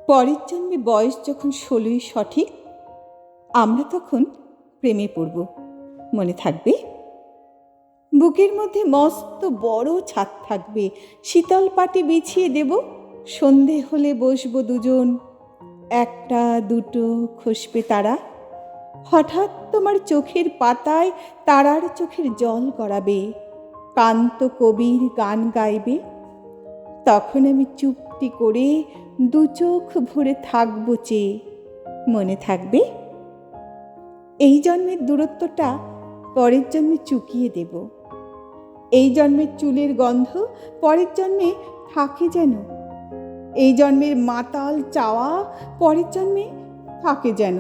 পরের জন্মে বয়স যখন 16 সঠিক, আমরা তখন প্রেমে পড়ব, মনে থাকবে? বুকের মধ্যে মস্ত বড় ছাদ থাকবে, শীতল পাটি বিছিয়ে দেব, সন্ধে হলে বসবো দুজন, একটা দুটো খসবে তারা, হঠাৎ তোমার চোখের পাতায় তারার চোখের জল গড়াবে, কান্ত কবির গান গাইবে, তখন আমি চুপটি করে দু চোখ ভরে থাকবো চেয়ে, মনে থাকবে? এই জন্মের দূরত্বটা পরের জন্মে চুকিয়ে দেব। এই জন্মের চুলের গন্ধ পরের জন্মে থাকে যেন, এই জন্মের মাতাল চাওয়া পরের জন্মে থাকে যেন,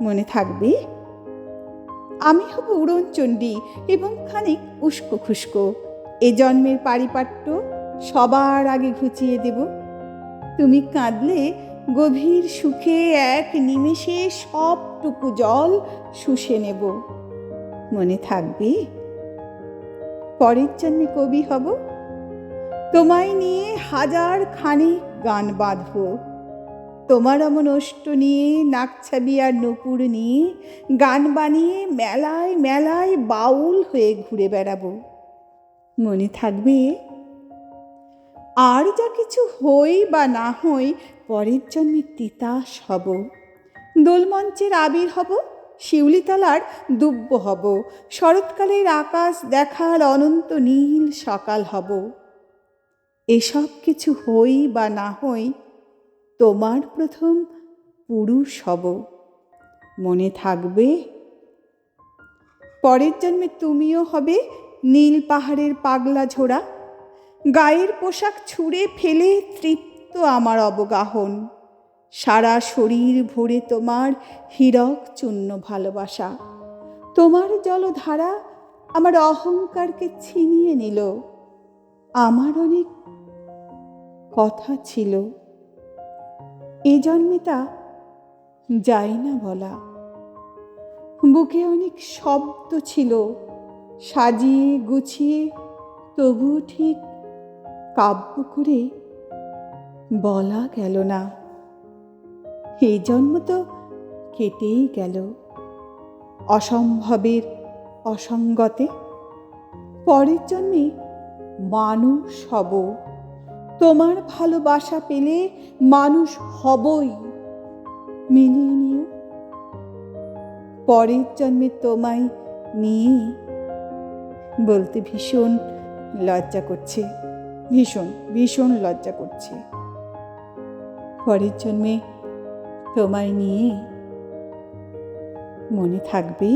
মনে থাকবে? আমি হব উড়নচণ্ডী এবং খানিক উস্কো খুস্কো, এ জন্মের পারিপাট্য সবার আগে ঘুচিয়ে দেব। তুমি কাঁদলে গভীর সুখে এক নিমেষে সবটুকু জল শুষে নেব, মনে থাকবে? পরের জন্মে কবি হব, তোমায় নিয়ে হাজার খানিক গান বাঁধব, তোমার অমন ওষ্ঠ নিয়ে, নাকছাবি আর নূপুর নিয়ে গান বানিয়ে মেলায় মেলায় বাউল হয়ে ঘুরে বেড়াবো, মনে থাকবে? আর যা কিছু হই বা না হই, পরের জন্মে তিতাস হব, দোলমঞ্চের আবির হব, শিউলিতলার দুব্য হব, শরৎকালের আকাশ দেখার অনন্ত নীল সকাল হব। এসব কিছু হই বা না হই, তোমার প্রথম পুরুষ হব, মনে থাকবে? পরের জন্মে তুমিও হবে নীল পাহাড়ের পাগলা ঝোড়া, গায়ের পোশাক ছুঁড়ে ফেলে তৃপ্ত আমার অবগাহন, সারা শরীর ভরে তোমার হীরক চূর্ণ ভালোবাসা, তোমার জলধারা আমার অহংকারকে ছিনিয়ে নিল, আমার অনেক কথা ছিল, এ জন্মে তা যায় না বলা, বুকে অনেক শব্দ ছিল, সাজিয়ে গুছিয়ে তবুও ঠিক কাব্য করে বলা গেল না। এই জন্ম তো কেটেই গেল অসম্ভবের অসঙ্গতে, পরের জন্মে মানুষ হব, তোমার ভালোবাসা পেলে মানুষ হবই, মিলিয়ে নিও। পরের জন্মে তোমায় নিয়ে বলতে ভীষণ লজ্জা করছে, ভীষণ ভীষণ লজ্জা করছে। পরের জন্মে তোমায় নিয়ে, মনে থাকবে?